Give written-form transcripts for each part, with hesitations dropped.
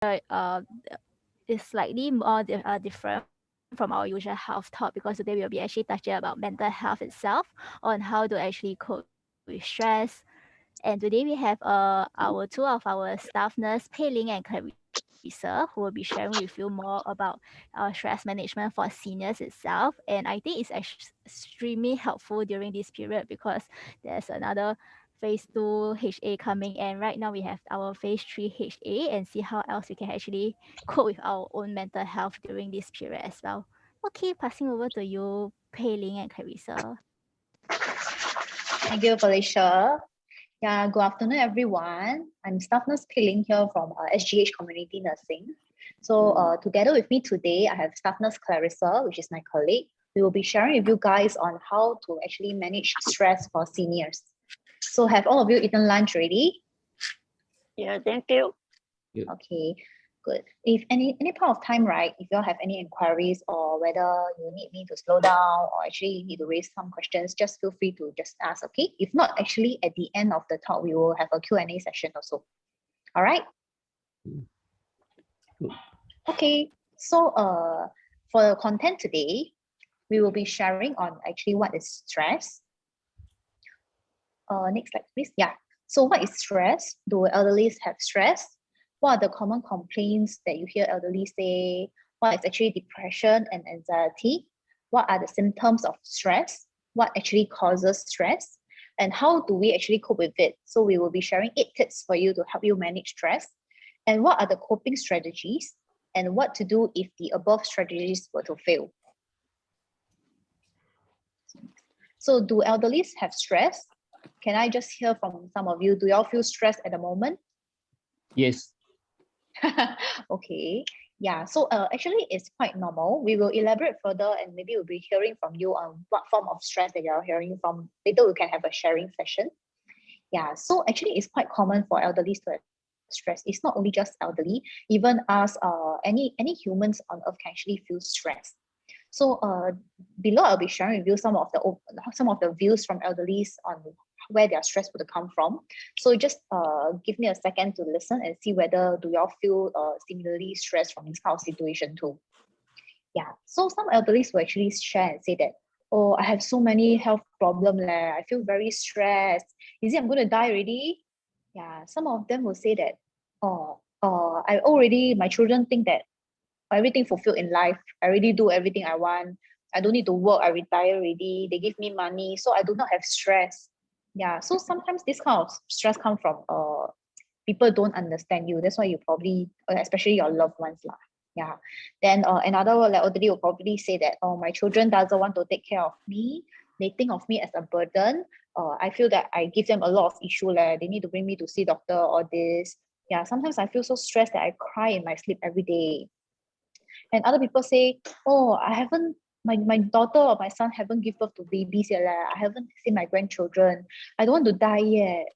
uh, is slightly more different from our usual health talk, because today we'll be actually touching about mental health itself, on how to actually cope with stress. And today we have our two of our staff nurse, Pei Ling and Clarissa, who will be sharing with you more about stress management for seniors itself. And I think it's extremely helpful during this period, because there's another phase 2 HA coming, and right now we have our phase 3 HA, and see how else we can actually cope with our own mental health during this period as well. Okay, passing over to you, Pei Ling and Clarissa. Thank you, Felicia. Yeah, good afternoon, everyone. I'm staff nurse Piling here from SGH Community Nursing. So together with me today, I have staff nurse Clarissa, which is my colleague. We will be sharing with you guys on how to actually manage stress for seniors. So have all of you eaten lunch already? Yeah, thank you. Okay, good. If any point of time, right, if you all have any inquiries or whether you need me to slow down or actually need to raise some questions, just feel free to just ask, okay? If not, actually at the end of the talk, we will have a Q&A session also. All right? Okay, so for the content today, we will be sharing on actually what is stress. Next slide, please. Yeah. So what is stress? Do elderly have stress? What are the common complaints that you hear elderly say? What is actually depression and anxiety? What are the symptoms of stress? What actually causes stress? And how do we actually cope with it? So we will be sharing 8 tips for you to help you manage stress. And what are the coping strategies? And what to do if the above strategies were to fail. So do elderly have stress? Can I just hear from some of you? Do y'all feel stressed at the moment? Yes. Okay. Yeah. So actually, it's quite normal. We will elaborate further, and maybe we'll be hearing from you on what form of stress that you're hearing from. Later, we can have a sharing session. Yeah. So actually, it's quite common for elderly to have stress. It's not only just elderly. Even us, any humans on earth can actually feel stress. So below, I'll be sharing with you some of the views from elderlies on where their stress would come from. So just give me a second to listen and see whether do y'all feel similarly stressed from this kind of situation too. Yeah, so some elderlies will actually share and say that, oh, I have so many health problems, I feel very stressed. Is it I'm going to die already? Yeah, some of them will say that, my children think that everything fulfilled in life. I already do everything I want. I don't need to work. I retire already. They give me money, so I do not have stress. Yeah, so sometimes this kind of stress comes from people don't understand you. That's why you probably, especially your loved ones lah. Yeah. Then another elderly will probably say that, oh, my children doesn't want to take care of me. They think of me as a burden. I feel that I give them a lot of issue. They need to bring me to see doctor or this. Yeah, sometimes I feel so stressed that I cry in my sleep every day. And other people say, oh, I haven't, my daughter or my son haven't given birth to babies yet. I haven't seen my grandchildren. I don't want to die yet.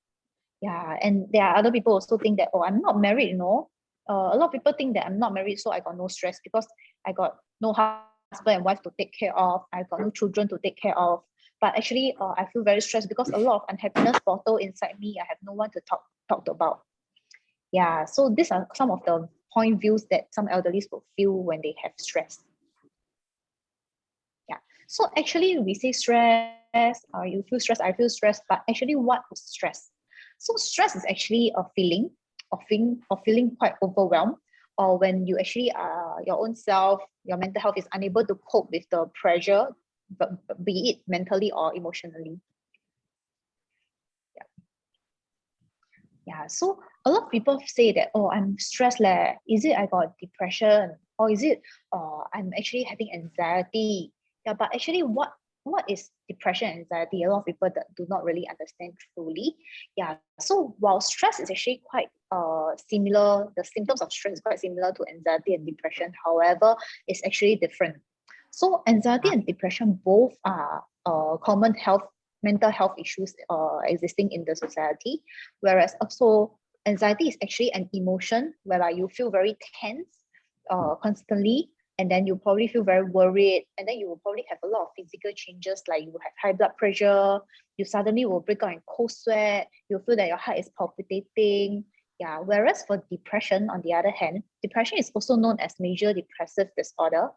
Yeah, and there are other people also think that, oh, I'm not married, you know. A lot of people think that I'm not married, so I got no stress because I got no husband and wife to take care of. I got no children to take care of. But actually, I feel very stressed because a lot of unhappiness bottle inside me. I have no one to talk about. Yeah, so these are some of the point views that some elderly will feel when they have stress. Yeah, so actually we say stress, you feel stressed, I feel stressed, but actually what is stress? So stress is actually a feeling of feeling quite overwhelmed, or when you actually your own self, your mental health is unable to cope with the pressure, but be it mentally or emotionally. Yeah, so a lot of people say that, oh, I'm stressed. Is it I got depression? Or is it I'm actually having anxiety? Yeah, but actually what is depression and anxiety? A lot of people that do not really understand fully. Yeah, so while stress is actually quite similar, the symptoms of stress is quite similar to anxiety and depression. However, it's actually different. So anxiety and depression both are common mental health issues existing in the society, whereas also anxiety is actually an emotion whereby you feel very tense constantly, and then you probably feel very worried, and then you will probably have a lot of physical changes, like you have high blood pressure, you suddenly will break out in cold sweat, you feel that your heart is palpitating. Yeah, whereas for depression, on the other hand, depression is also known as major depressive disorder.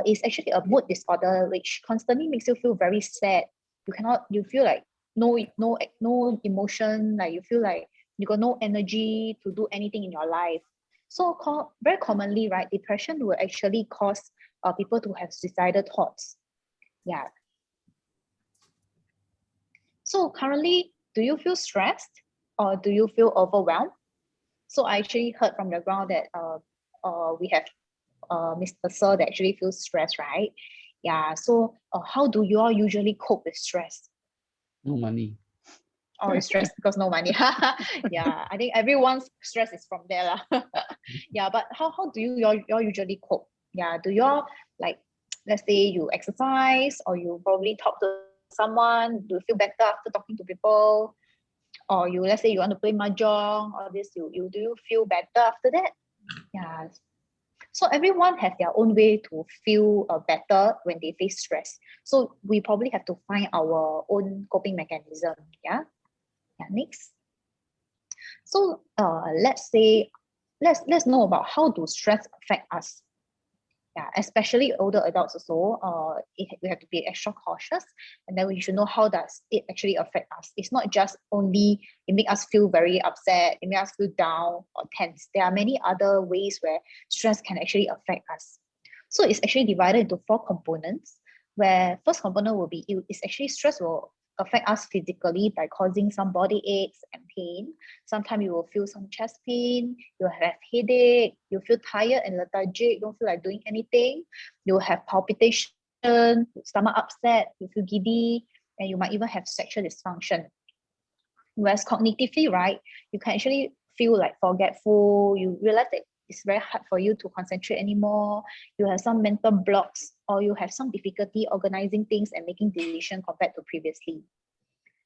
It's actually a mood disorder which constantly makes you feel very sad. You feel like no emotion, like you feel like you got no energy to do anything in your life. So very commonly, right, depression will actually cause people to have suicidal thoughts. Yeah. So currently, do you feel stressed or do you feel overwhelmed? So I actually heard from the ground that we have Mr. Sir that actually feels stressed, right? Yeah. So how do you all usually cope with stress? No money. Or is stressed because no money? Yeah, I think everyone's stress is from there lah. Yeah, but how do you all usually cope? Yeah, do you all like, let's say you exercise or you probably talk to someone? Do you feel better after talking to people? Or you, let's say you want to play mahjong or this, do you feel better after that? Yeah. So everyone has their own way to feel better when they face stress. So we probably have to find our own coping mechanism. Yeah. Yeah. Next. So let's say let's know about how do stress affect us. Yeah, especially older adults also, we have to be extra cautious, and then we should know how does it actually affect us. It's not just only it make us feel very upset, it make us feel down or tense. There are many other ways where stress can actually affect us. So it's actually divided into 4 components, where first component will be, it's actually stress will affect us physically by causing some body aches and pain. Sometimes you will feel some chest pain, you'll have headache, you feel tired and lethargic, don't feel like doing anything. You'll have palpitation, stomach upset, you feel giddy, and you might even have sexual dysfunction. Whereas cognitively, right, you can actually feel like forgetful, you realize that it's very hard for you to concentrate anymore, you have some mental blocks, or you have some difficulty organizing things and making decisions compared to previously.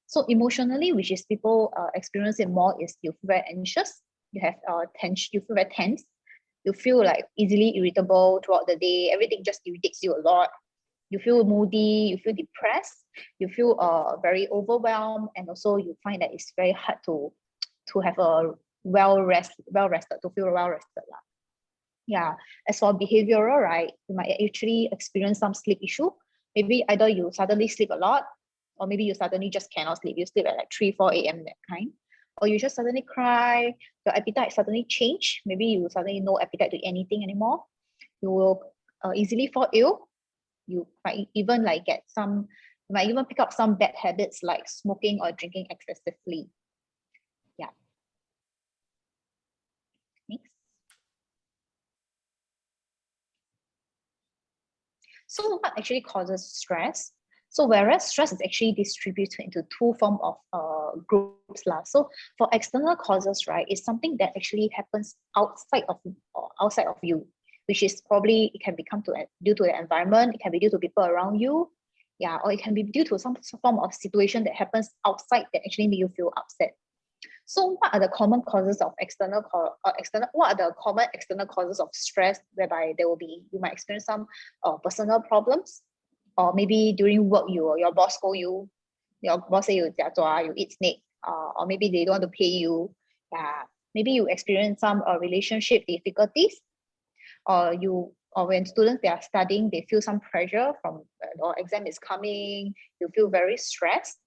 So emotionally, which is people experience it more, is you feel very anxious, you have tension, you feel very tense, you feel like easily irritable throughout the day, everything just irritates you a lot, you feel moody, you feel depressed, you feel very overwhelmed, and also you find that it's very hard to have a well-rested, to feel well-rested. Yeah, as for behavioral, right, you might actually experience some sleep issue. Maybe either you suddenly sleep a lot, or maybe you suddenly just cannot sleep. You sleep at like 3, 4 a.m. that kind. Or you just suddenly cry, your appetite suddenly change. Maybe you suddenly no appetite to eat anything anymore. You will easily fall ill. You might even like you might even pick up some bad habits like smoking or drinking excessively. Yeah. Next. So what actually causes stress? So whereas stress is actually distributed into 2 forms of groups lah. So for external causes, right, it's something that actually happens outside of you, which is probably it can become due to the environment, it can be due to people around you, yeah, or it can be due to some form of situation that happens outside that actually make you feel upset. So what are the common causes of what are the common external causes of stress, whereby you might experience some personal problems, or maybe during work your boss scold you, your boss say you eat snake, or maybe they don't want to pay you. Yeah, maybe you experience some relationship difficulties, or when students they are studying, they feel some pressure from or exam is coming, you feel very stressed.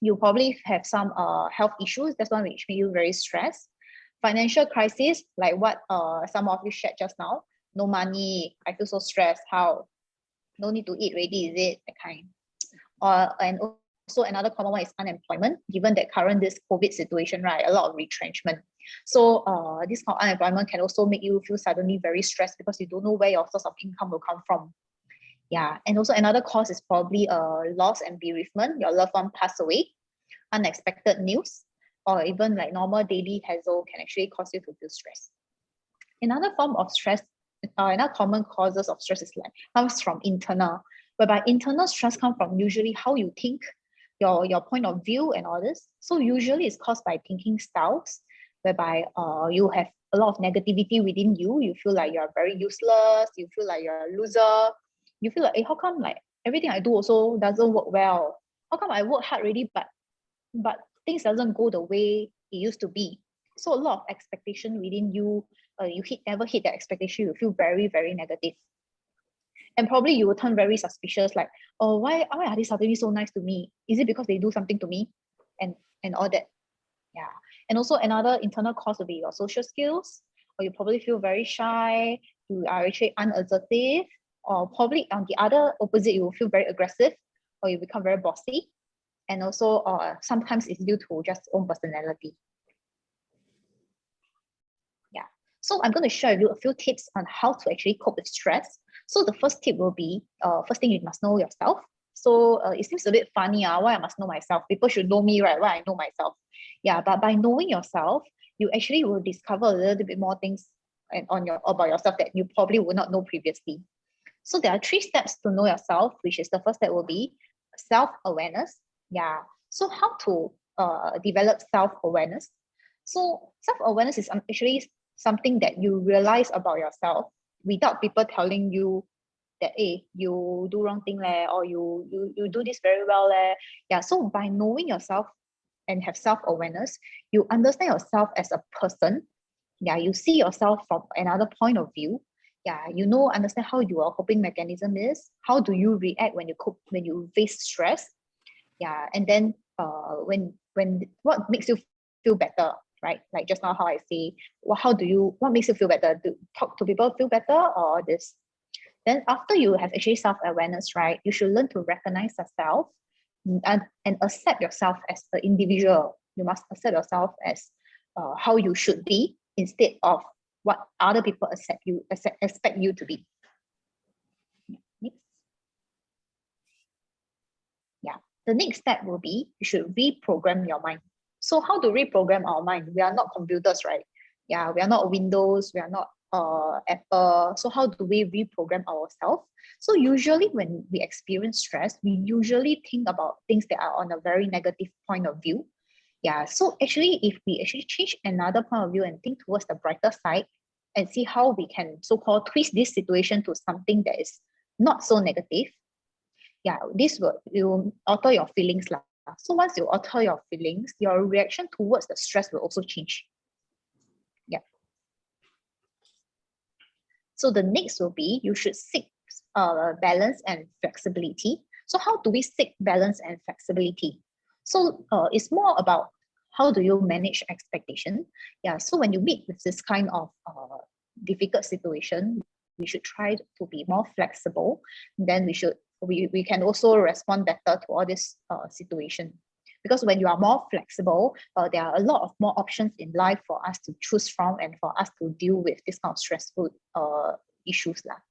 You probably have some health issues, that's one which make you very stressed. Financial crisis, like what some of you shared just now, no money, I feel so stressed, how? No need to eat already, is it? That kind. And also another common one is unemployment, given that this COVID situation, right, a lot of retrenchment. So this kind of unemployment can also make you feel suddenly very stressed because you don't know where your source of income will come from. Yeah, and also another cause is probably loss and bereavement. Your loved one passed away, unexpected news, or even like normal daily hassle can actually cause you to feel stressed. Another form of stress, another common causes of stress is like comes from internal, whereby internal stress comes from usually how you think, your point of view and all this. So usually it's caused by thinking styles, whereby you have a lot of negativity within you. You feel like you're very useless. You feel like you're a loser. You feel like, hey, how come like everything I do also doesn't work well? How come I work hard already, but things doesn't go the way it used to be? So a lot of expectation within you, you never hit that expectation, you feel very, very negative. And probably you will turn very suspicious, like, oh, why are they suddenly so nice to me? Is it because they do something to me? And all that. Yeah. And also another internal cause will be your social skills, or you probably feel very shy, you are actually unassertive, or probably on the other opposite, you will feel very aggressive, or you become very bossy. And also sometimes it's due to just own personality. Yeah. So I'm going to share with you a few tips on how to actually cope with stress. So the first tip will be, first thing, you must know yourself. So it seems a bit funny, why I must know myself. People should know me, right? Why I know myself. Yeah, but by knowing yourself, you actually will discover a little bit more things about yourself that you probably would not know previously. So there are 3 steps to know yourself, which is the first step will be self-awareness. Yeah. So how to develop self-awareness? So self-awareness is actually something that you realize about yourself without people telling you that, hey, you do wrong thing leh, or you do this very well leh. Yeah. So by knowing yourself and have self-awareness, you understand yourself as a person. Yeah, you see yourself from another point of view. Yeah, understand how your coping mechanism is. How do you react when you face stress? Yeah, and then when what makes you feel better, right? Like just now how I say, what makes you feel better? To talk to people feel better, or this? Then after you have actually self-awareness, right, you should learn to recognize yourself and accept yourself as an individual. You must accept yourself as how you should be instead of what other people expect you to be. Next. Yeah. The next step will be you should reprogram your mind. So how to reprogram our mind? We are not computers, right? Yeah, we are not Windows, we are not Apple. So how do we reprogram ourselves? So usually when we experience stress, we usually think about things that are on a very negative point of view. Yeah, so actually if we actually change another point of view and think towards the brighter side and see how we can so-called twist this situation to something that is not so negative, yeah, this will alter your feelings. So once you alter your feelings, your reaction towards the stress will also change. Yeah. So the next will be you should seek balance and flexibility. So how do we seek balance and flexibility? So it's more about how do you manage expectation. Yeah. So when you meet with this kind of difficult situation, we should try to be more flexible. Then we can also respond better to all this situation. Because when you are more flexible, there are a lot of more options in life for us to choose from and for us to deal with this kind of stressful issues. Okay.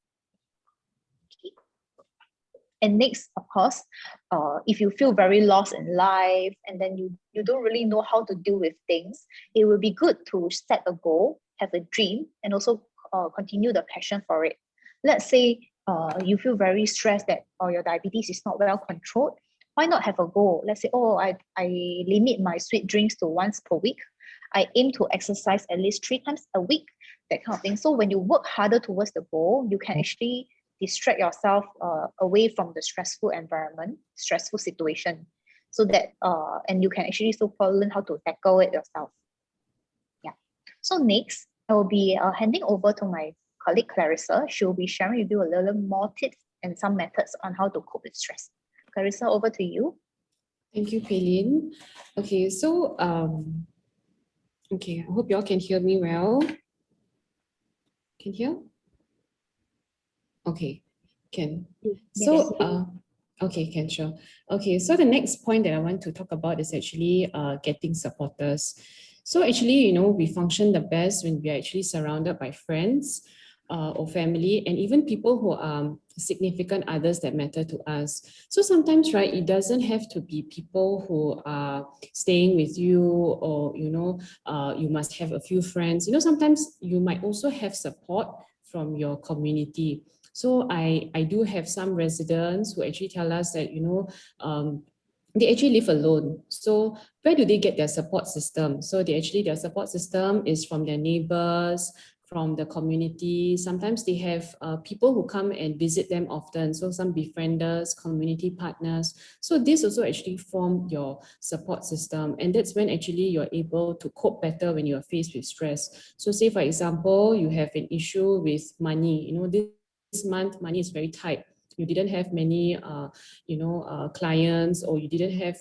And next, of course, if you feel very lost in life and then you don't really know how to deal with things, it will be good to set a goal, have a dream, and also continue the passion for it. Let's say you feel very stressed that your diabetes is not well controlled. Why not have a goal? Let's say, I limit my sweet drinks to once per week. I aim to exercise at least 3 times a week, that kind of thing. So when you work harder towards the goal, you can actually distract yourself away from the stressful environment, stressful situation, so that and you can actually so-called learn how to tackle it yourself. Yeah. So next, I will be handing over to my colleague Clarissa. She will be sharing with you a little more tips and some methods on how to cope with stress. Clarissa, over to you. Thank you, Paylin. Okay, so okay, I hope you all can hear me well. Can hear? Okay, can. So okay, can, sure. Okay, so the next point that I want to talk about is actually getting supporters. So actually, we function the best when we are actually surrounded by friends or family, and even people who are significant others that matter to us. So sometimes, right, it doesn't have to be people who are staying with you, or you must have a few friends. Sometimes you might also have support from your community. So I do have some residents who actually tell us that they actually live alone. So where do they get their support system? So their support system is from their neighbors, from the community. Sometimes they have people who come and visit them often. So some befrienders, community partners. So this also actually form your support system. And that's when actually you're able to cope better when you're faced with stress. So say, for example, you have an issue with money. You know, this month money is very tight. You didn't have many, clients, or you didn't have,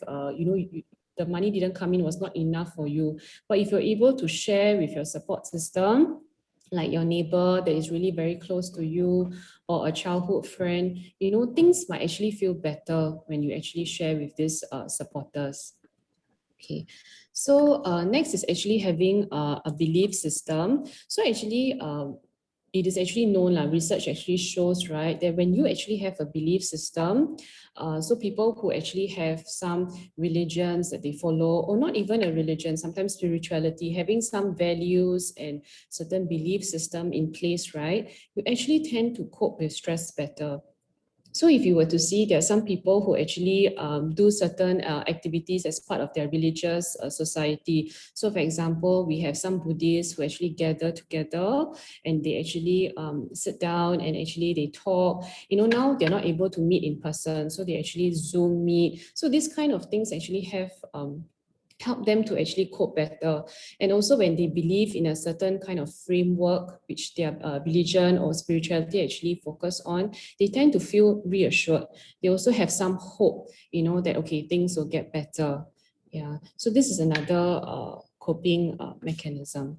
the money didn't come in, was not enough for you. But if you're able to share with your support system, like your neighbor that is really very close to you, or a childhood friend, you know, things might actually feel better when you actually share with these supporters. Okay, so next is actually having a belief system. So actually, it is actually known, research actually shows, right, that when you actually have a belief system, so people who actually have some religions that they follow, or not even a religion, sometimes spirituality, having some values and certain belief system in place, right, you actually tend to cope with stress better. So if you were to see, there are some people who actually do certain activities as part of their religious society. So for example, we have some Buddhists who actually gather together and they actually sit down and actually they talk. You know, now they're not able to meet in person, so they actually Zoom meet. So these kind of things actually have help them to actually cope better. And also when they believe in a certain kind of framework which their religion or spirituality actually focus on, they tend to feel reassured. They also have some hope, you know, that okay, things will get better. Yeah, so this is another coping mechanism.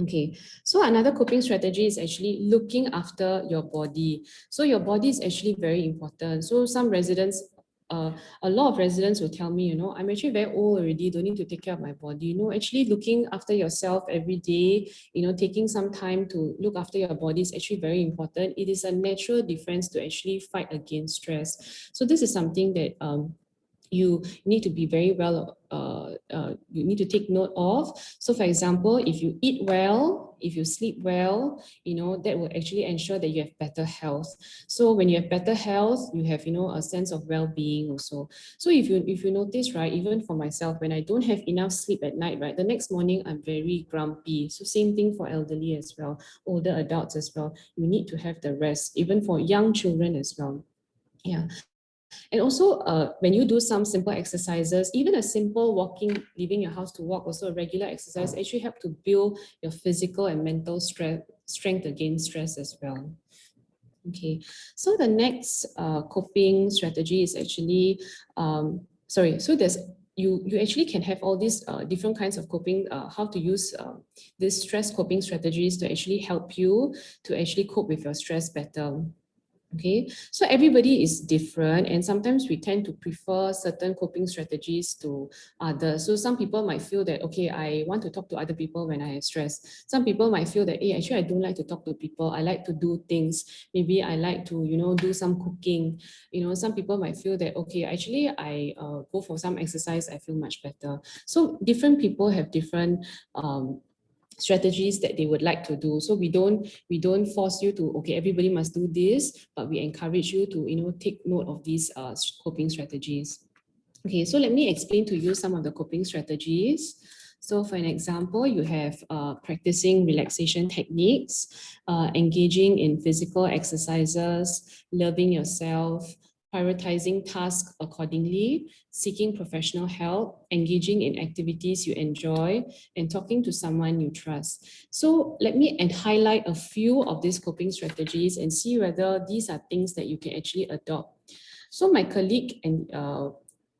Okay, so another coping strategy is actually looking after your body. So your body is actually very important. So some residents, a lot of residents will tell me, you know, I'm actually very old already, don't need to take care of my body. You know, actually looking after yourself every day, you know, taking some time to look after your body is actually very important. It is a natural defense to actually fight against stress. So this is something that you need to be very well, you need to take note of. So for example, if you eat well, if you sleep well, you know, that will actually ensure that you have better health. So when you have better health, you have, you know, a sense of well-being also. So if you notice, right, even for myself, when I don't have enough sleep at night, right, the next morning I'm very grumpy. So same thing for elderly as well, older adults as well. You need to have the rest, even for young children as well. Yeah. And also, when you do some simple exercises, even a simple walking, leaving your house to walk, also a regular exercise, actually help to build your physical and mental strength against stress as well. Okay, so the next coping strategy is actually, so there's, you actually can have all these different kinds of coping, how to use these stress coping strategies to actually help you to actually cope with your stress better. Okay, so everybody is different, and sometimes we tend to prefer certain coping strategies to others. So some people might feel that, okay, I want to talk to other people when I have stress. Some people might feel that, hey, actually, I don't like to talk to people. I like to do things. Maybe I like to, you know, do some cooking. You know, some people might feel that, okay, actually, I go for some exercise. I feel much better. So different people have different strategies that they would like to do. So we don't force you to, okay, everybody must do this, but we encourage you to, you know, take note of these coping strategies. Okay, so let me explain to you some of the coping strategies. So for an example, you have practicing relaxation techniques, engaging in physical exercises, loving yourself, prioritizing tasks accordingly, seeking professional help, engaging in activities you enjoy, and talking to someone you trust. So let me highlight a few of these coping strategies and see whether these are things that you can actually adopt. So my colleague and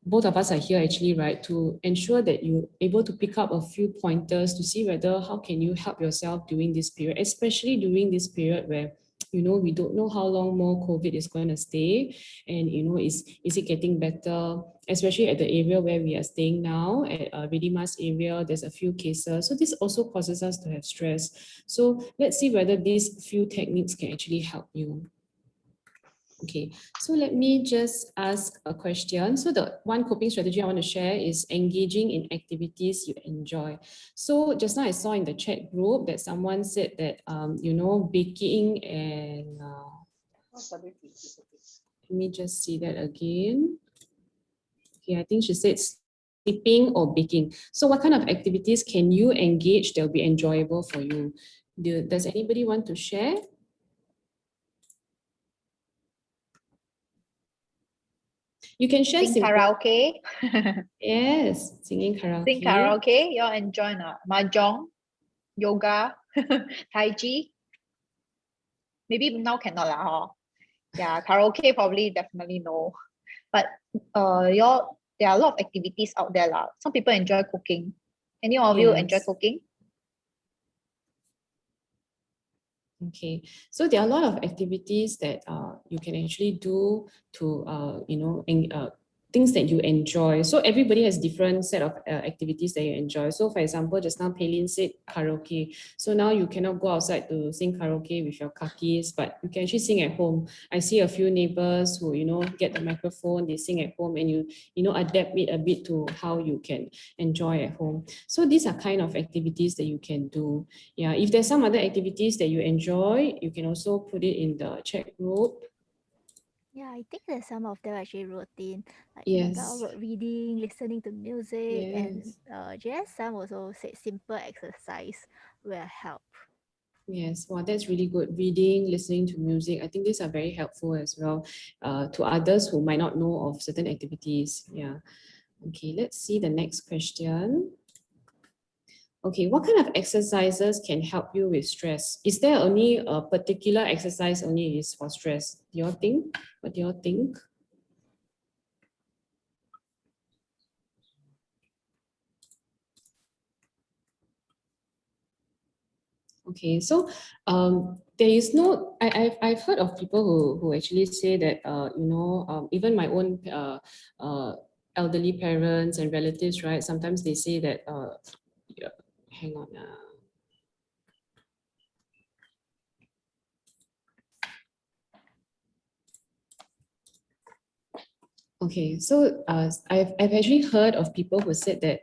both of us are here actually, right, to ensure that you're able to pick up a few pointers to see whether how can you help yourself during this period, especially during this period where, you know, we don't know how long more COVID is going to stay, and, you know, is it getting better, especially at the area where we are staying now, at Redimas area, there's a few cases. So this also causes us to have stress. So let's see whether these few techniques can actually help you. Okay, so let me just ask a question. So the one coping strategy I want to share is engaging in activities you enjoy. So just now I saw in the chat group that someone said that, you know, baking and, let me just see that again. Okay, I think she said sleeping or baking. So what kind of activities can you engage that will be enjoyable for you? Does anybody want to share? You can share Sing simple. karaoke. Yes, singing karaoke. Sing karaoke. You all enjoy mahjong, yoga, tai chi. Maybe now cannot lah, huh? Yeah, karaoke probably definitely no. But there are a lot of activities out there lah. Some people enjoy cooking. Any of you enjoy Yes. cooking? Okay, so there are a lot of activities that you can actually do to things that you enjoy. So everybody has different set of activities that you enjoy. So for example, just now Paylin said karaoke. So now you cannot go outside to sing karaoke with your kakis, but you can actually sing at home. I see a few neighbors who get the microphone, they sing at home, and you adapt it a bit to how you can enjoy at home. So these are kind of activities that you can do. Yeah, if there's some other activities that you enjoy, you can also put it in the chat group. Yeah, I think that some of them actually routine, like Yes. rote reading, listening to music, and just some also say simple exercise will help. Yes, wow, that's really good. Reading, listening to music, I think these are very helpful as well to others who might not know of certain activities. Yeah. Okay, let's see the next question. Okay, what kind of exercises can help you with stress? Is there only a particular exercise only is for stress? Do you all think? What do you all think? Okay, so there is no. I've heard of people who actually say that even my own elderly parents and relatives, right? Sometimes they say that yeah, hang on. Okay, so I've actually heard of people who said that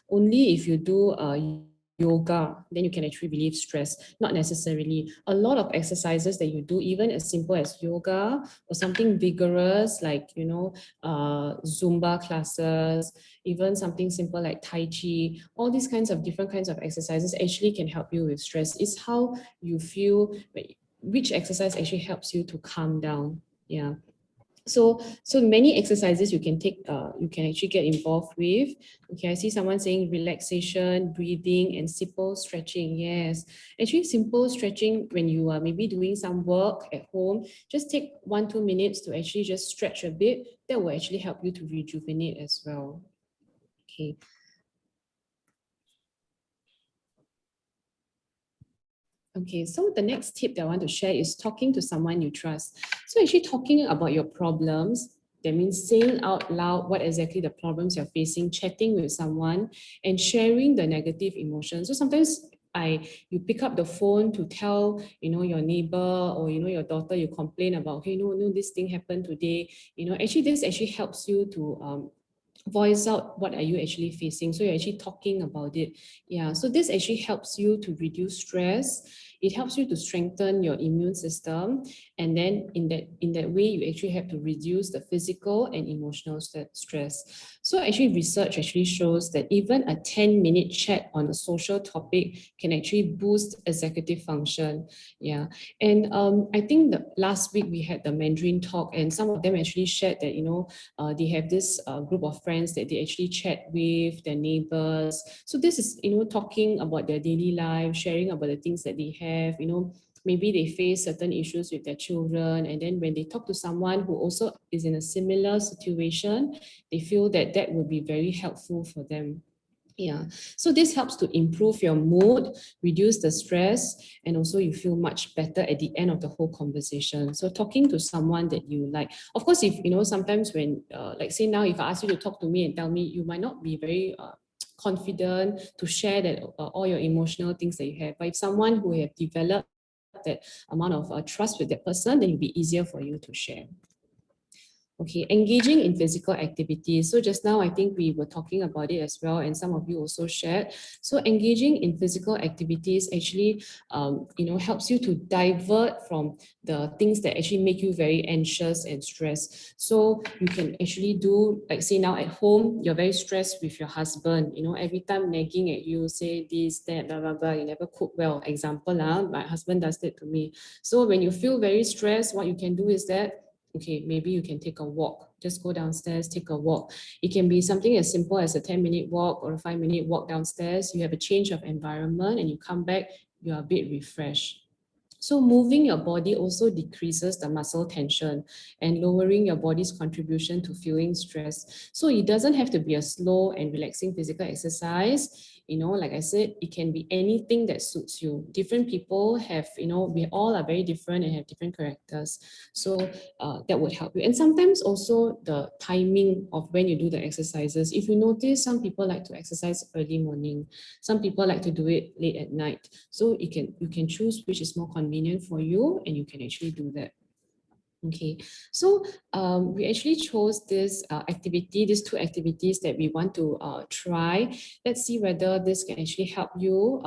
only if you do yoga, then you can actually relieve stress. Not necessarily. A lot of exercises that you do, even as simple as yoga or something vigorous like Zumba classes, even something simple like Tai Chi, all these kinds of different kinds of exercises actually can help you with stress. It's how you feel, which exercise actually helps you to calm down. Yeah. So many exercises you can take, you can actually get involved with. Okay, I see someone saying relaxation, breathing, and simple stretching. Yes, actually simple stretching when you are maybe doing some work at home, just take 1-2 minutes to actually just stretch a bit. That will actually help you to rejuvenate as well. Okay. Okay, so the next tip that I want to share is talking to someone you trust. So actually talking about your problems, that means saying out loud what exactly the problems you're facing, chatting with someone, and sharing the negative emotions. So sometimes you pick up the phone to tell your neighbor or your daughter, you complain about, hey, no, this thing happened today. Actually this actually helps you to voice out what are you actually facing. So you're actually talking about it. Yeah, so this actually helps you to reduce stress. It helps you to strengthen your immune system, and then in that way you actually have to reduce the physical and emotional stress. So actually research actually shows that even a 10-minute chat on a social topic can actually boost executive function. Yeah, and I think the last week we had the Mandarin talk, and some of them actually shared that they have this group of friends that they actually chat with, their neighbors. So this is talking about their daily life, sharing about the things that they have. Maybe they face certain issues with their children, and then when they talk to someone who also is in a similar situation, they feel that that will be very helpful for them. Yeah, so this helps to improve your mood, reduce the stress, and also you feel much better at the end of the whole conversation. So talking to someone that you like. Of course, if sometimes when like say now if I ask you to talk to me and tell me, you might not be very confident to share that all your emotional things that you have. But if someone who have developed that amount of trust with that person, then it'll be easier for you to share. Okay, engaging in physical activities. So just now, I think we were talking about it as well, and some of you also shared. So engaging in physical activities actually, helps you to divert from the things that actually make you very anxious and stressed. So you can actually do, like say now at home, you're very stressed with your husband, every time nagging at you, say this, that, blah, blah, blah, you never cook well. Example, my husband does that to me. So when you feel very stressed, what you can do is that, okay, maybe you can take a walk. Just go downstairs, take a walk. It can be something as simple as a 10-minute walk or a 5-minute walk downstairs. You have a change of environment and you come back, you are a bit refreshed. So moving your body also decreases the muscle tension and lowering your body's contribution to feeling stress. So it doesn't have to be a slow and relaxing physical exercise. Like I said, it can be anything that suits you. Different people have, we all are very different and have different characters. So that would help you. And sometimes also the timing of when you do the exercises. If you notice, some people like to exercise early morning. Some people like to do it late at night. So you can choose which is more convenient for you, and you can actually do that. Okay, so we actually chose this activity, these two activities that we want to try. Let's see whether this can actually help you.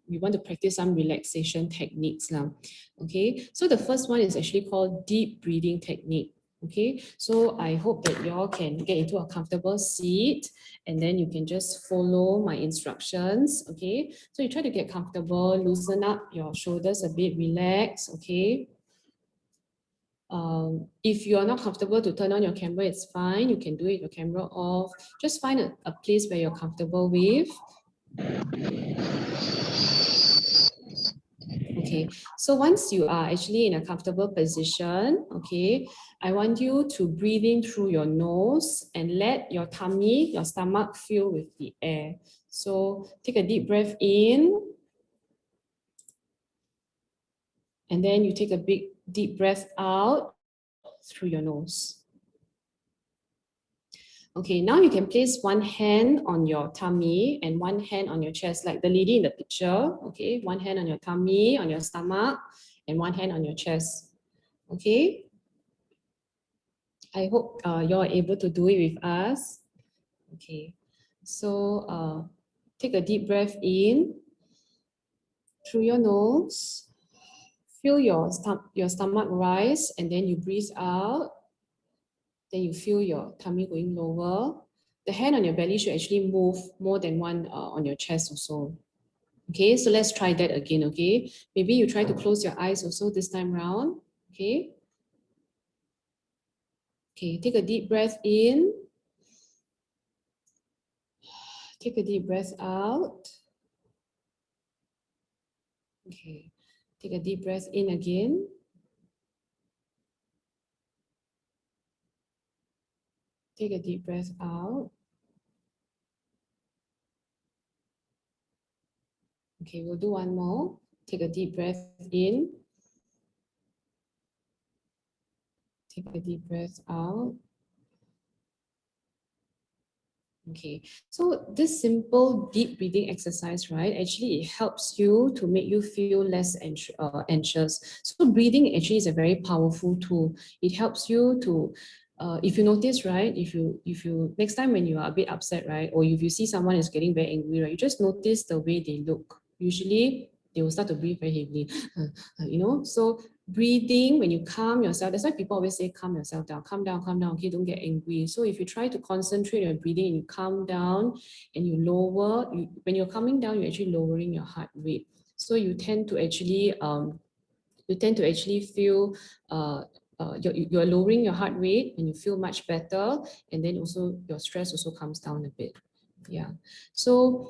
We want to practice some relaxation techniques now. Okay, so the first one is actually called deep breathing technique. Okay, so I hope that y'all can get into a comfortable seat and then you can just follow my instructions. Okay, so you try to get comfortable, loosen up your shoulders a bit, relax. Okay. If you are not comfortable to turn on your camera, it's fine. You can do it, your camera off. Just find a place where you're comfortable with. Okay, so once you are actually in a comfortable position, okay, I want you to breathe in through your nose and let your tummy, your stomach fill with the air. So take a deep breath in. And then you take a big deep breath out through your nose. Okay, now you can place one hand on your tummy and one hand on your chest, like the lady in the picture. Okay, one hand on your tummy, on your stomach, and one hand on your chest. Okay. I hope you're able to do it with us. Okay, so take a deep breath in through your nose. Feel your stomach rise, and then you breathe out. Then you feel your tummy going lower. The hand on your belly should actually move more than one on your chest also. Okay, so let's try that again, okay? Maybe you try to close your eyes also this time round, okay? Okay, take a deep breath in. Take a deep breath out. Okay, take a deep breath in again. Take a deep breath out. Okay, we'll do one more. Take a deep breath in. Take a deep breath out. Okay, so this simple deep breathing exercise, right, actually it helps you to make you feel less anxious. So breathing actually is a very powerful tool. It helps you to, if you notice, right, if you next time when you are a bit upset, right, or if you see someone is getting very angry, right, you just notice the way they look. Usually they will start to breathe very heavily, so breathing, when you calm yourself, that's why people always say calm yourself down, okay, don't get angry. So if you try to concentrate on breathing and you calm down and you lower, when you're calming down, you're actually lowering your heart rate. So you tend to actually feel you're lowering your heart rate and you feel much better, and then also your stress also comes down a bit. Yeah, so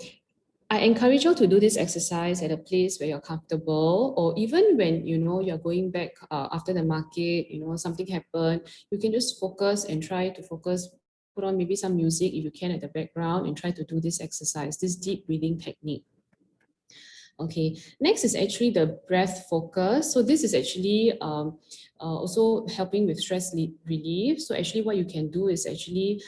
I encourage you to do this exercise at a place where you're comfortable, or even when you're going back after the market, something happened, you can just focus and try to focus, put on maybe some music if you can at the background and try to do this exercise, this deep breathing technique. Okay, next is actually the breath focus. So this is actually also helping with stress relief. So actually what you can do is actually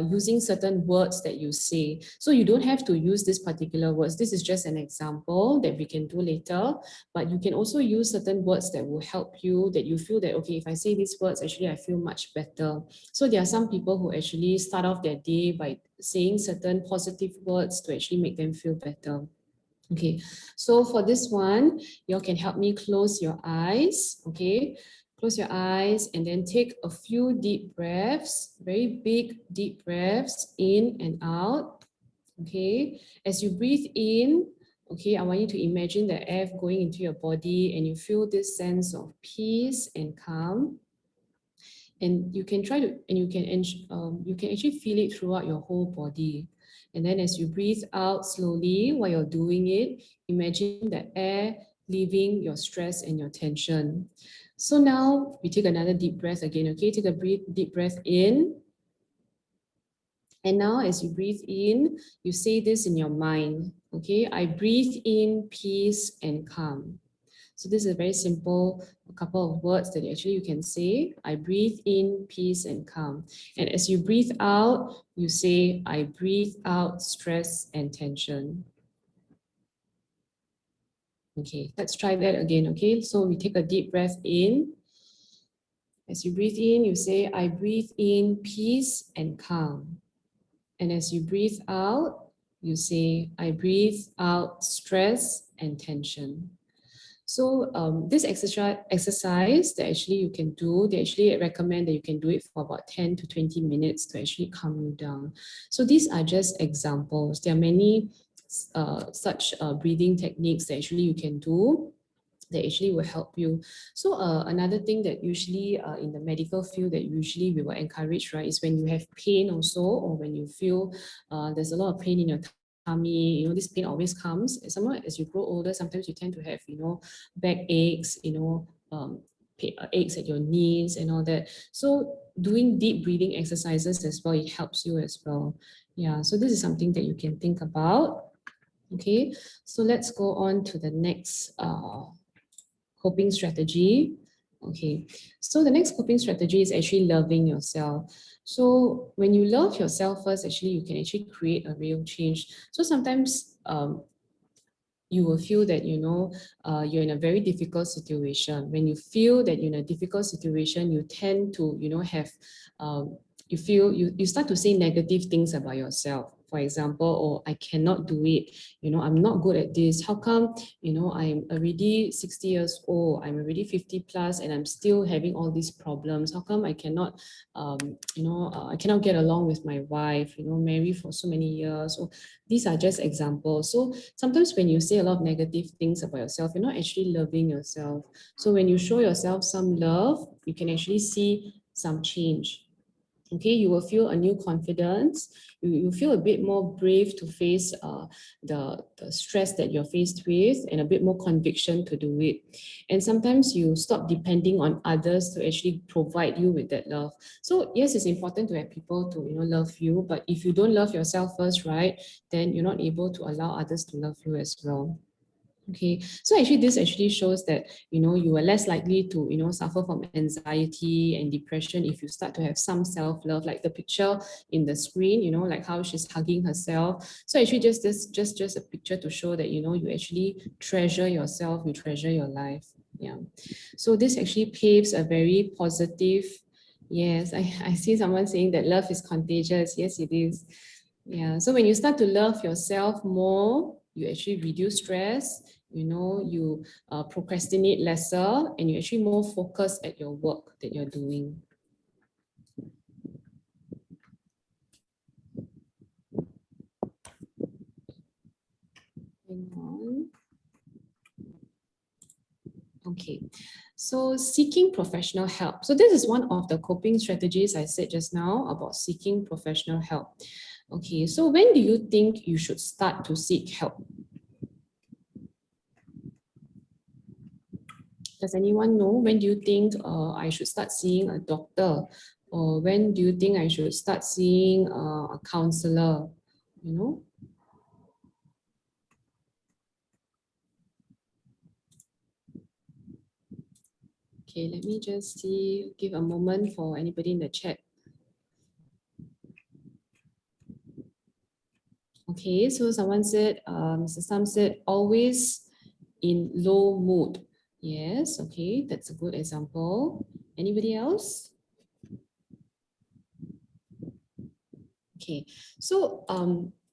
using certain words that you say. So you don't have to use this particular words. This is just an example that we can do later, but you can also use certain words that will help you, that you feel that, okay, if I say these words, actually I feel much better. So there are some people who actually start off their day by saying certain positive words to actually make them feel better. Okay, so for this one, you can help me close your eyes, okay? Close your eyes and then take a few deep breaths, very big deep breaths in and out, okay? As you breathe in, okay, I want you to imagine the air going into your body and you feel this sense of peace and calm. And you can try to, and you can actually feel it throughout your whole body. And then as you breathe out slowly while you're doing it, imagine the air leaving your stress and your tension. So now we take another deep breath again, okay? Take a deep breath in. And now as you breathe in, you say this in your mind, okay? I breathe in peace and calm. So this is a very simple couple of words that actually you can say. I breathe in peace and calm. And as you breathe out, you say, I breathe out stress and tension. Okay, let's try that again, okay? So we take a deep breath in. As you breathe in, you say, I breathe in peace and calm. And as you breathe out, you say, I breathe out stress and tension. So this exercise that actually you can do, they actually recommend that you can do it for about 10 to 20 minutes to actually calm you down. So these are just examples. There are many such breathing techniques that actually you can do that actually will help you. So another thing that usually in the medical field that usually we will encourage, right, is when you have pain also, or when you feel there's a lot of pain in your tummy, you know, this pain always comes. Somewhat as you grow older, sometimes you tend to have, you know, back aches, you know, aches at your knees and all that. So doing deep breathing exercises as well, it helps you as well. Yeah, so this is something that you can think about. Okay, so let's go on to the next coping strategy. Okay, so the next coping strategy is actually loving yourself. So when you love yourself first, actually, you can actually create a real change. So sometimes you will feel that, you know, you're in a very difficult situation. When you feel that you're in a difficult situation, you tend to, you know, have, you start to say negative things about yourself. For example, oh, I cannot do it. You know, I'm not good at this. How come, you know, I'm already 60 years old, I'm already 50 plus, and I'm still having all these problems? How come I cannot, you know, I cannot get along with my wife, you know, married for so many years? So these are just examples. So sometimes when you say a lot of negative things about yourself, you're not actually loving yourself. So when you show yourself some love, you can actually see some change. Okay, you will feel a new confidence. You feel a bit more brave to face the stress that you're faced with, and a bit more conviction to do it. And sometimes you stop depending on others to actually provide you with that love. So yes, it's important to have people to, you know, love you, but if you don't love yourself first, right, then you're not able to allow others to love you as well. Okay, so actually this actually shows that, you know, you are less likely to, you know, suffer from anxiety and depression if you start to have some self-love, like the picture in the screen, you know, like how she's hugging herself. So actually just a picture to show that, you know, you actually treasure yourself, you treasure your life. Yeah, so this actually paves a very positive, yes, I see someone saying that love is contagious. Yes, it is. Yeah, so when you start to love yourself more, you actually reduce stress, you know, you procrastinate lesser, and you're actually more focused at your work that you're doing. Hang on. Okay, so seeking professional help. So this is one of the coping strategies I said just now about seeking professional help. Okay, so when do you think you should start to seek help? Does anyone know when do you think I should start seeing a doctor? Or when do you think I should start seeing a counselor? You know? Okay, let me just see, give a moment for anybody in the chat. Okay, so someone said, Mr. Sam said, always in low mood. Yes, okay, that's a good example. Anybody else? Okay, so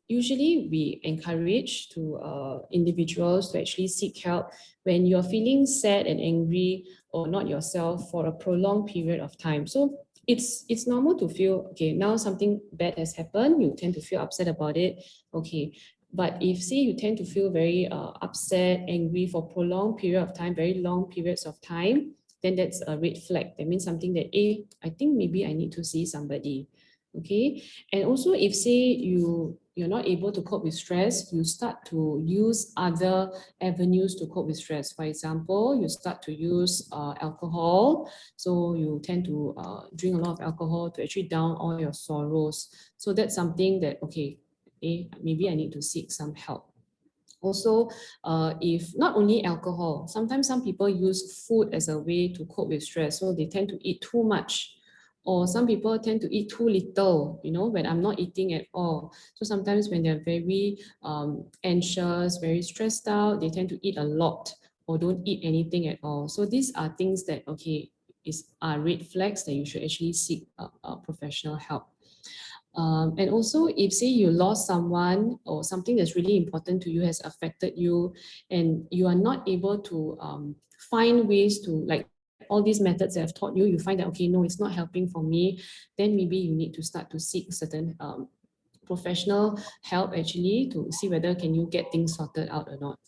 usually we encourage to individuals to actually seek help when you're feeling sad and angry or not yourself for a prolonged period of time. So it's normal to feel, okay, now something bad has happened, you tend to feel upset about it, okay. But if say you tend to feel very upset, angry for prolonged period of time, very long periods of time, then that's a red flag. That means something that, I think maybe I need to see somebody. Okay, and also if say you're not able to cope with stress, you start to use other avenues to cope with stress. For example, you start to use alcohol. So you tend to drink a lot of alcohol to actually down all your sorrows. So that's something that, okay, maybe I need to seek some help. Also, if not only alcohol, sometimes some people use food as a way to cope with stress. So they tend to eat too much. Or some people tend to eat too little, when I'm not eating at all. So sometimes when they're very anxious, very stressed out, they tend to eat a lot or don't eat anything at all. So these are things that, okay, are red flags that you should actually seek professional help. And also, if say you lost someone or something that's really important to you has affected you, and you are not able to find ways to, like, all these methods that I've taught you, you find that, okay, no, it's not helping for me, then maybe you need to start to seek certain professional help actually to see whether can you get things sorted out or not.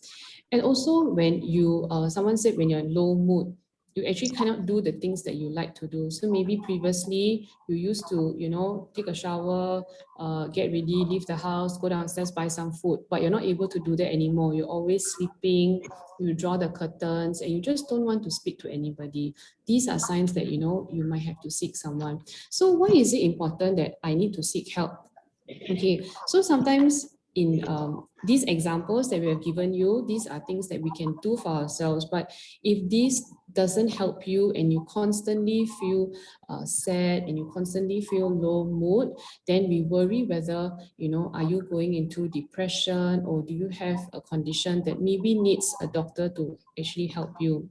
And also when you, someone said when you're in low mood, you actually cannot do the things that you like to do. So maybe previously you used to, take a shower, get ready, leave the house, go downstairs, buy some food, but you're not able to do that anymore. You're always sleeping, you draw the curtains, and you just don't want to speak to anybody. These are signs that, you might have to seek someone. So why is it important that I need to seek help? Okay, so sometimes in these examples that we have given you, these are things that we can do for ourselves. But if this doesn't help you and you constantly feel sad and you constantly feel low mood, then we worry whether, are you going into depression, or do you have a condition that maybe needs a doctor to actually help you.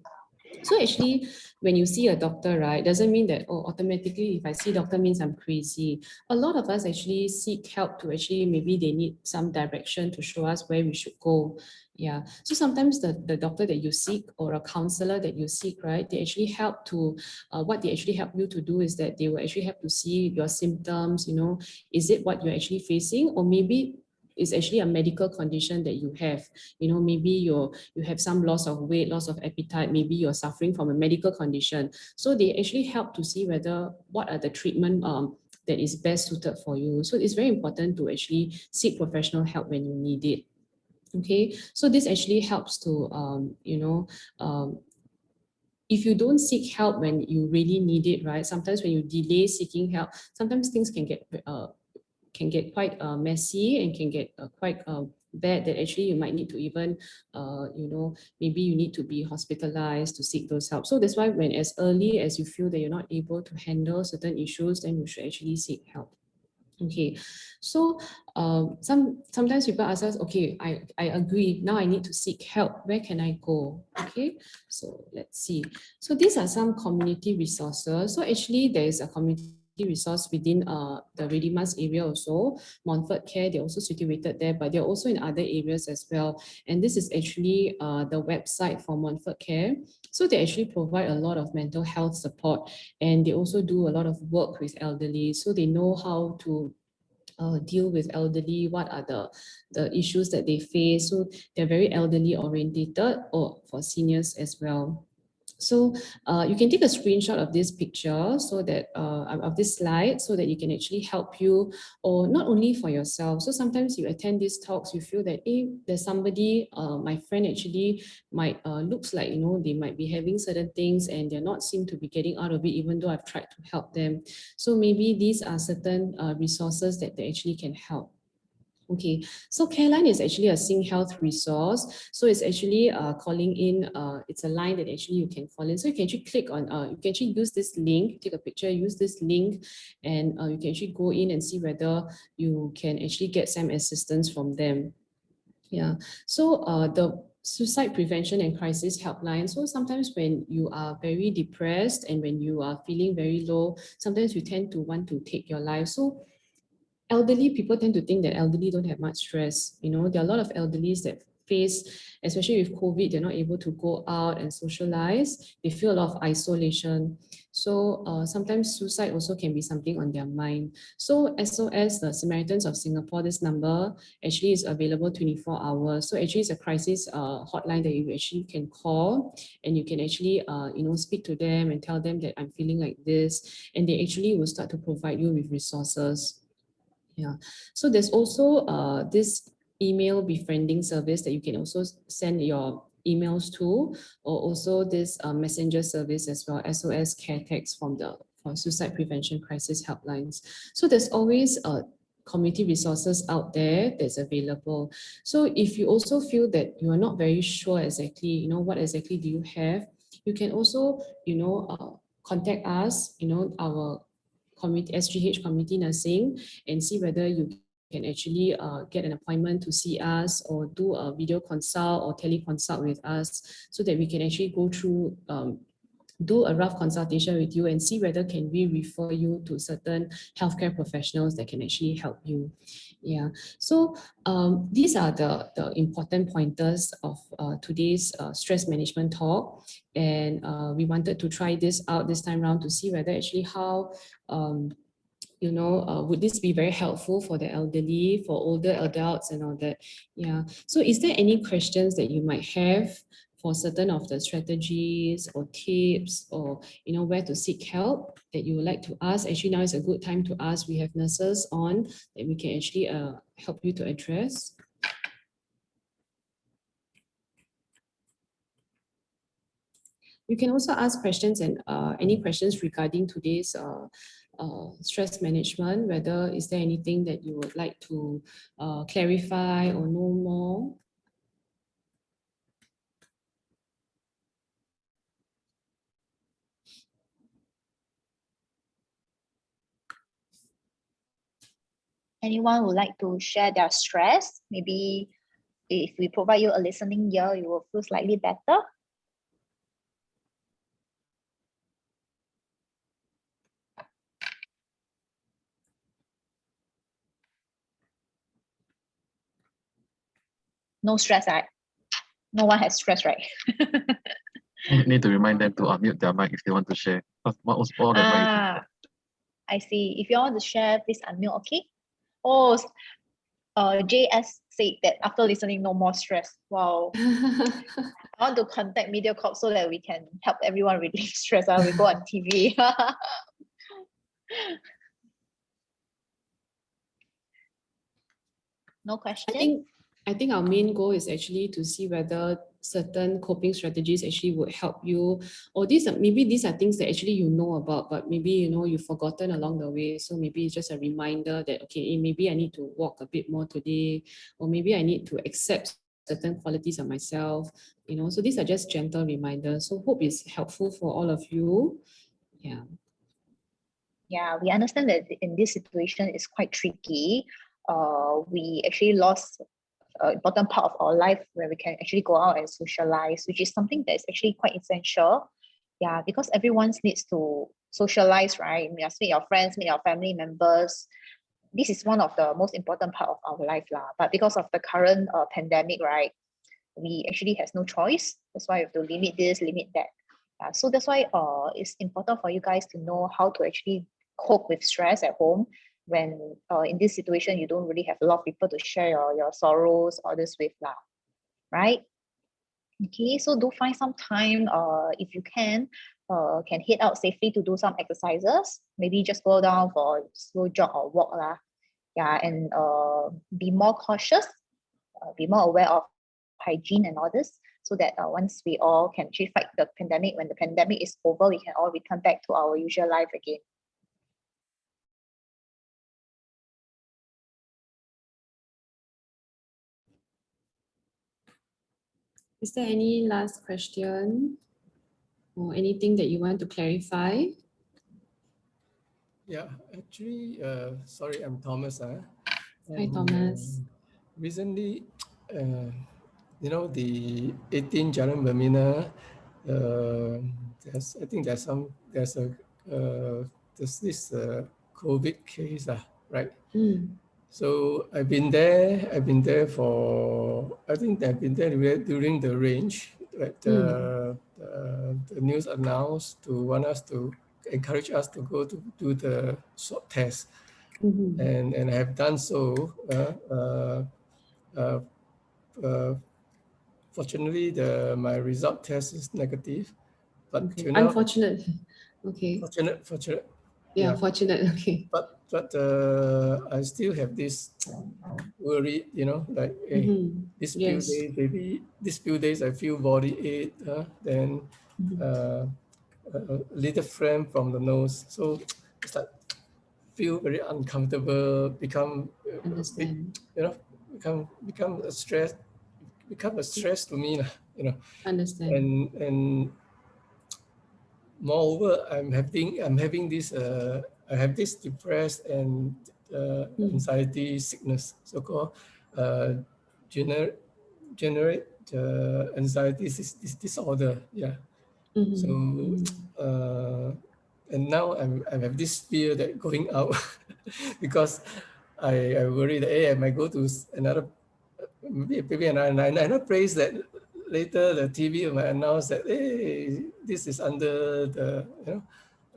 So actually, when you see a doctor, right, doesn't mean that, oh, automatically if I see doctor means I'm crazy. A lot of us actually seek help to actually, maybe they need some direction to show us where we should go. Yeah. So sometimes the doctor that you seek or a counselor that you seek, right, they actually help to, what they actually help you to do is that they will actually help to see your symptoms, is it what you're actually facing, or maybe it's actually a medical condition that you have. Maybe you have some loss of weight, loss of appetite, maybe you're suffering from a medical condition. So they actually help to see whether what are the treatment that is best suited for you. So it's very important to actually seek professional help when you need it. Okay, so this actually helps to if you don't seek help when you really need it, right? Sometimes when you delay seeking help, sometimes things can get quite messy and can get quite bad, that actually you might need to even, maybe you need to be hospitalized to seek those help. So that's why when as early as you feel that you're not able to handle certain issues, then you should actually seek help. Okay, so sometimes people ask us, okay, I agree, now I need to seek help, where can I go? Okay, so let's see. So these are some community resources. So actually there is a community resource within the Redimas area also. Montfort Care, they're also situated there, but they're also in other areas as well. And this is actually the website for Montfort Care. So they actually provide a lot of mental health support, and they also do a lot of work with elderly. So they know how to deal with elderly, what are the issues that they face. So they're very elderly orientated, or for seniors as well. So you can take a screenshot of this picture, so that of this slide, so that you can actually help you, or not only for yourself. So sometimes you attend these talks, you feel that, hey, there's somebody, my friend actually might looks like, they might be having certain things and they're not seem to be getting out of it, even though I've tried to help them. So maybe these are certain resources that they actually can help. Okay, so Careline is actually a Sing Health resource. So it's actually calling in, it's a line that actually you can call in. So you can actually click on, you can actually use this link, take a picture, use this link, and you can actually go in and see whether you can actually get some assistance from them. Yeah, so the suicide prevention and crisis helpline. So sometimes when you are very depressed and when you are feeling very low, sometimes you tend to want to take your life. So elderly people tend to think that elderly don't have much stress. You know, there are a lot of elderlies that face, especially with COVID, they're not able to go out and socialize. They feel a lot of isolation. So sometimes suicide also can be something on their mind. So SOS, the Samaritans of Singapore, this number actually is available 24 hours. So actually it's a crisis hotline that you actually can call, and you can actually speak to them and tell them that I'm feeling like this, and they actually will start to provide you with resources. Yeah, so there's also this email befriending service that you can also send your emails to, or also this messenger service as well, SOS care text for suicide prevention crisis helplines. So there's always community resources out there that's available. So if you also feel that you are not very sure exactly, what exactly do you have, you can also, contact us, our community, SGH community nursing, and see whether you can actually get an appointment to see us or do a video consult or teleconsult with us, so that we can actually go through do a rough consultation with you and see whether can we refer you to certain healthcare professionals that can actually help you. Yeah, so these are the important pointers of today's stress management talk, and we wanted to try this out this time around to see whether actually how would this be very helpful for the elderly, for older adults and all that. Yeah, so is there any questions that you might have for certain of the strategies or tips, or where to seek help that you would like to ask? Actually, now is a good time to ask. We have nurses on that we can actually help you to address. You can also ask questions, and any questions regarding today's stress management, whether is there anything that you would like to clarify or know more. Anyone would like to share their stress? Maybe if we provide you a listening ear, you will feel slightly better. No stress, right? No one has stress, right? Need to remind them to unmute their mic if they want to share. All the mic. I see. If you want to share, please unmute, okay? Oh, JS said that after listening, no more stress. Wow. I want to contact MediaCorp so that we can help everyone relieve stress. We go on TV. No question? I think our main goal is actually to see whether certain coping strategies actually would help you, or maybe these are things that actually you know about, but maybe you've forgotten along the way. So maybe it's just a reminder that, okay, maybe I need to walk a bit more today, or maybe I need to accept certain qualities of myself. So these are just gentle reminders. So hope is helpful for all of you. Yeah. Yeah, we understand that in this situation it's quite tricky. We actually lost an important part of our life where we can actually go out and socialize, which is something that is actually quite essential. Yeah, because everyone needs to socialize, right? You must meet your friends, meet your family members. This is one of the most important part of our life lah. But because of the current pandemic, right, we actually has no choice. That's why we have to limit this, limit that. So that's why it's important for you guys to know how to actually cope with stress at home when in this situation you don't really have a lot of people to share your sorrows all this with lah, right? Okay, so do find some time if you can head out safely to do some exercises. Maybe just go down for a slow jog or walk lah. Yeah, and be more cautious, be more aware of hygiene and all this, so that once we all can actually fight the pandemic, when the pandemic is over, we can all return back to our usual life again. Is there any last question or anything that you want to clarify? Yeah, actually, sorry, I'm Thomas. Hi, And, Thomas. recently, you know, the 18 Jalan Bermina, I think there's this COVID case, right? So I've been there. I think I've been there during the range that the news announced to want us to encourage us to go to do the swab test, and I have done so. Fortunately, my result test is negative, but Okay. till now, Unfortunate. Okay. fortunate. Yeah, Yeah. fortunate. Okay. But I still have this worry, you know, like this few Yes. days, maybe these few days I feel body ache, then a little phlegm from the nose, so it's like feel very uncomfortable, become a bit, Understand. you know, become a stress, to me, you know, Understand. and moreover, I'm having this I have this depressed and anxiety sickness, so-called gener- generate anxiety disorder. Yeah. So and now I have this fear that going out because I worry that I might go to another maybe another place that later the TV might announce that hey, this is under the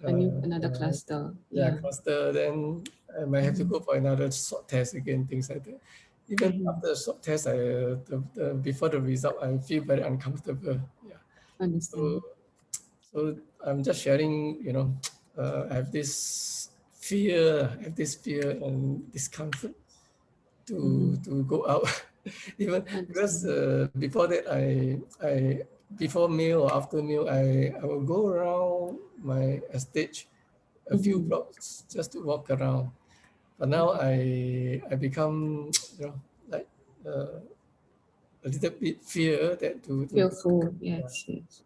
Another cluster. yeah, Yeah. cluster, then I might have to go for another swab test again, things like that. Even after the swab test, before the result, I feel very uncomfortable. Yeah. Understand. So I'm just sharing, you know, I have this fear, and discomfort to go out. Even because before that, I before meal or after meal, I will go around my estate a few blocks just to walk around. But now I become, you know, like a little bit fear that to Fearful. Yes. Yes.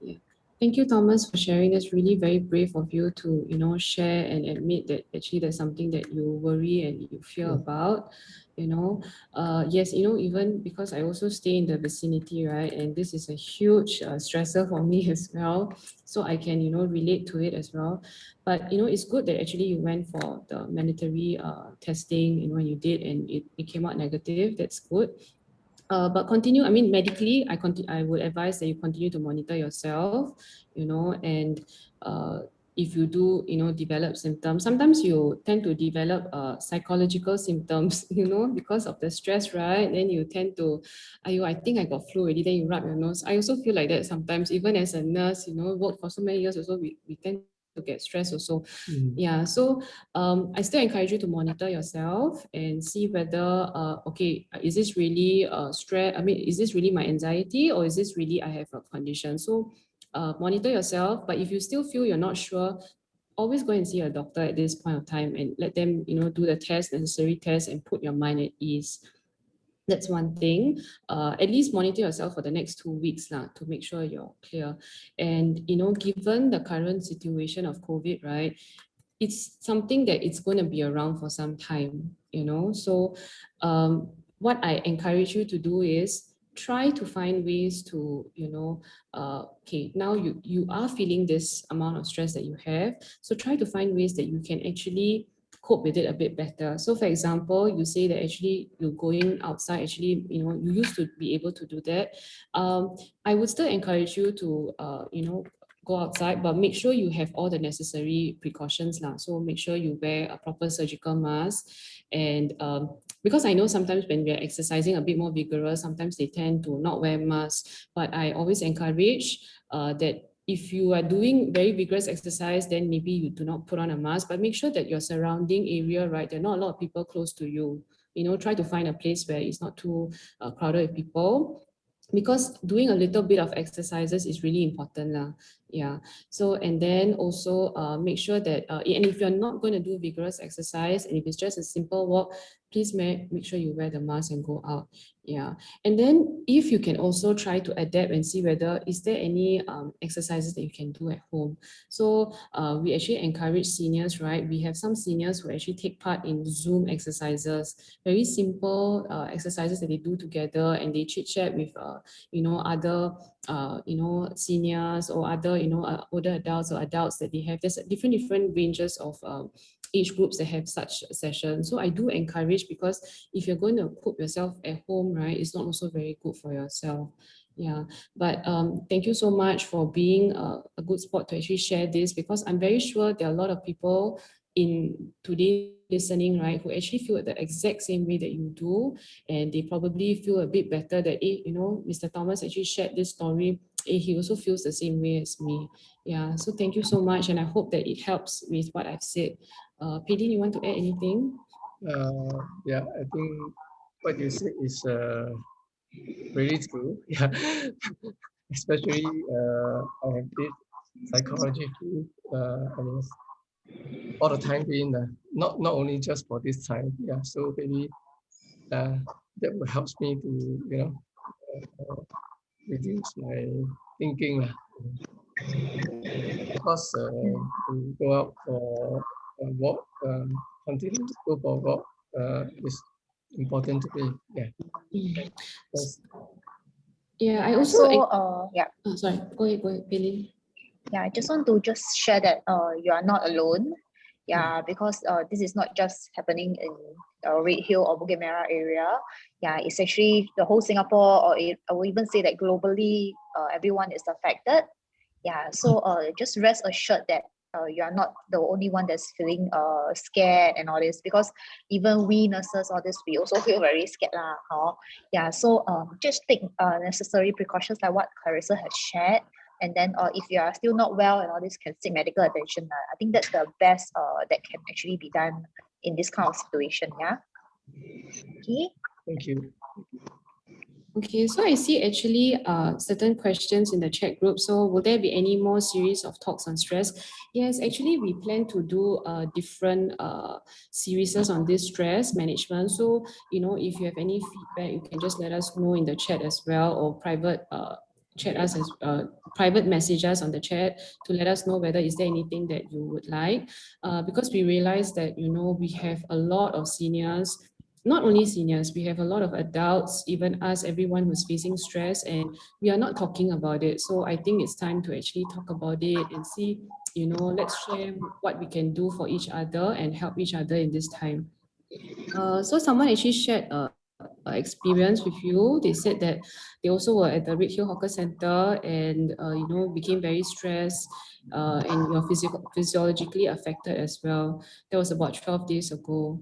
Yeah. Thank you, Thomas, for sharing. That's really very brave of you to, share and admit that actually there's something that you worry and you fear about. Yes, even because I also stay in the vicinity, right? And this is a huge stressor for me as well. So I can, relate to it as well. But, it's good that actually you went for the mandatory testing, when you did and it came out negative. That's good. But continue, I mean, medically, I would advise that you continue to monitor yourself, and if you do, develop symptoms, sometimes you tend to develop psychological symptoms, because of the stress, right? Then you tend to, I think I got flu already, then you rub your nose. I also feel like that sometimes, even as a nurse, work for so many years also, we tend to get stressed also. Yeah, so I still encourage you to monitor yourself and see whether okay, is this really stress? I mean, is this really my anxiety, or is this really I have a condition? So monitor yourself, but if you still feel you're not sure, always go and see a doctor at this point of time and let them, do the necessary tests and put your mind at ease. That's one thing. At least monitor yourself for the next 2 weeks to make sure you're clear. And, given the current situation of COVID, right, it's something that it's going to be around for some time, So what I encourage you to do is try to find ways to, okay, now you are feeling this amount of stress that you have. So try to find ways that you can actually cope with it a bit better. So for example, you say that actually you're going outside, actually, you used to be able to do that. I would still encourage you to, go outside, but make sure you have all the necessary precautions. So make sure you wear a proper surgical mask. And because I know sometimes when we're exercising a bit more vigorous, sometimes they tend to not wear masks. But I always encourage that if you are doing very vigorous exercise, then maybe you do not put on a mask, but make sure that your surrounding area, right, there are not a lot of people close to you. Try to find a place where it's not too crowded with people, because doing a little bit of exercises is really important. Yeah. So, and then also make sure that, and if you're not going to do vigorous exercise, and if it's just a simple walk, please make sure you wear the mask and go out. Yeah. And then if you can also try to adapt and see whether is there any exercises that you can do at home. So we actually encourage seniors, right? We have some seniors who actually take part in Zoom exercises, very simple exercises that they do together, and they chit chat with, other seniors or other, older adults or adults that they have. There's different ranges of age groups that have such sessions. So I do encourage, because if you're going to put yourself at home, right, it's not also very good for yourself. Yeah, but thank you so much for being a good sport to actually share this, because I'm very sure there are a lot of people in today listening, right, who actually feel the exact same way that you do, and they probably feel a bit better that, Mr. Thomas actually shared this story. He also feels the same way as me. Yeah, so thank you so much, and I hope that it helps with what I've said. Pedin, you want to add anything? Yeah, I think what you said is really true. Yeah, especially I have this psychology field. I mean, all the time being, not only just for this time. Yeah, so maybe that will help me to reduce my thinking. Because to go out for a walk, continue to go for a walk is important to me. Yeah. Yes. Yeah, I also. So yeah. Oh, sorry, go ahead, Pedin. Yeah, I just want to share that you are not alone. Yeah, because this is not just happening in Red Hill or Bukit Merah area. Yeah, it's actually the whole Singapore, or I will even say that globally, everyone is affected. Yeah, so just rest assured that you are not the only one that's feeling scared and all this, because even we nurses, all this, we also feel very scared lah. Yeah, so just take necessary precautions like what Clarissa has shared. And then if you are still not well and all this, can seek medical attention. I think that's the best that can actually be done in this kind of situation. Yeah. Okay. Thank you. Okay, so I see actually certain questions in the chat group. So will there be any more series of talks on stress? Yes, actually we plan to do different series on this stress management. So, if you have any feedback, you can just let us know in the chat as well, or private chat us as private message us on the chat to let us know whether is there anything that you would like, because we realize that, we have a lot of seniors. Not only seniors, we have a lot of adults, even us, everyone who's facing stress, and we are not talking about it. So I think it's time to actually talk about it and see, let's share what we can do for each other and help each other in this time. So someone actually shared a experience with you. They said that they also were at the Red Hill Hawker Center and, became very stressed and you're physiologically affected as well. That was about 12 days ago.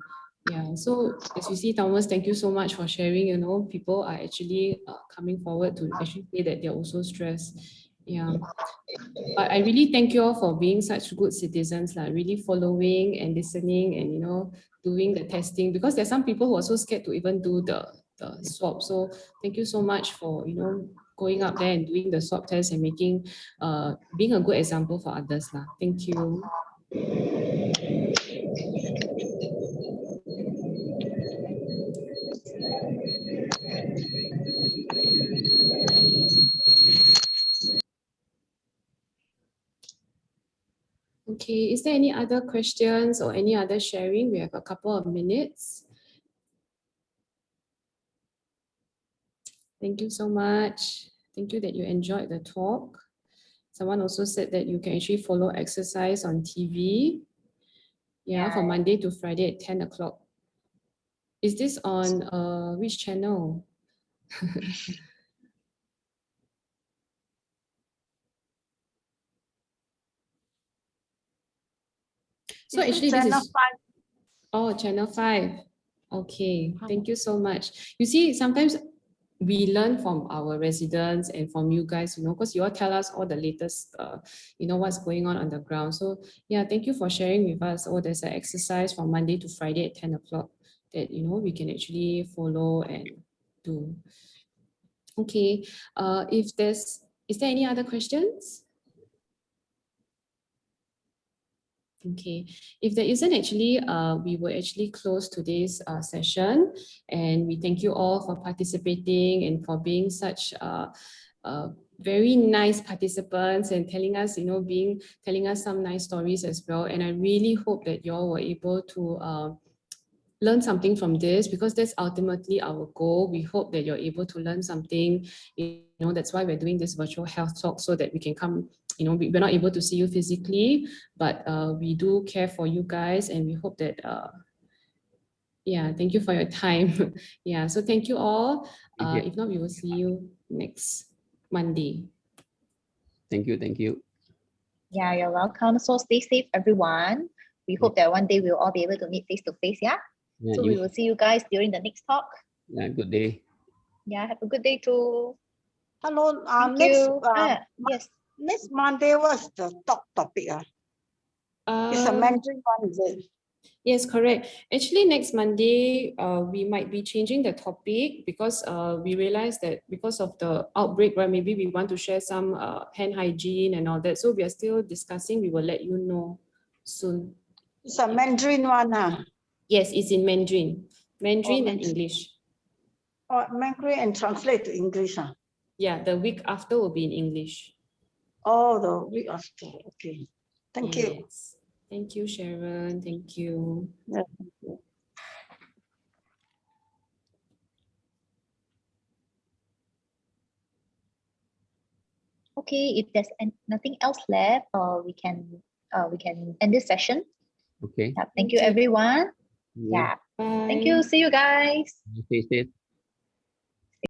Yeah, so as you see, Thomas, thank you so much for sharing. People are actually coming forward to actually say that they're also stressed. Yeah, but I really thank you all for being such good citizens, like really following and listening and doing the testing, because there's some people who are so scared to even do the swab. So thank you so much for going up there and doing the swab test and making being a good example for others lah. Thank you. Okay, is there any other questions or any other sharing? We have a couple of minutes. Thank you so much. Thank you that you enjoyed the talk. Someone also said that you can actually follow exercise on TV. Yeah, from Monday to Friday at 10 o'clock. Is this on which channel? So actually this is channel 5. Okay, thank you so much. You see, sometimes we learn from our residents and from you guys, because you all tell us all the latest, what's going on the ground. So yeah, thank you for sharing with us. Oh, there's an exercise from Monday to Friday at 10 o'clock that, we can actually follow and do. Okay, is there any other questions? Okay, if there isn't actually, we will actually close today's session, and we thank you all for participating and for being such very nice participants and telling us, telling us some nice stories as well. And I really hope that you all were able to learn something from this, because that's ultimately our goal. We hope that you're able to learn something. That's why we're doing this virtual health talk, so that we can come. We're not able to see you physically, but we do care for you guys, and we hope that yeah, thank you for your time. Yeah, so thank you all. Thank you. If not, we will see you next Monday. Thank you. Thank you. Yeah, you're welcome. So stay safe, everyone. We hope that one day we'll all be able to meet face to face. Yeah. Yeah, So we will see you guys during the next talk. yeah, good day. Yeah, have a good day too. Hello, Thank next, you. Yes. next Monday, what's the topic? It's a Mandarin one, is it? Yes, correct. Actually, next Monday, we might be changing the topic, because we realized that because of the outbreak, right, maybe we want to share some hand hygiene and all that. So we are still discussing. We will let you know soon. It's a Mandarin one, Yes, it's in Mandarin and Mandarin. English. Oh, Mandarin and translate to English. Yeah, the week after will be in English. Oh, the week after. Okay. Thank you. Yes. Thank you, Sharon. Thank you. Yeah, thank you. Okay, if there's nothing else left, we can end this session. Okay. Yeah, thank you, everyone. Yeah. Yeah. Thank you. See you guys. Stay safe.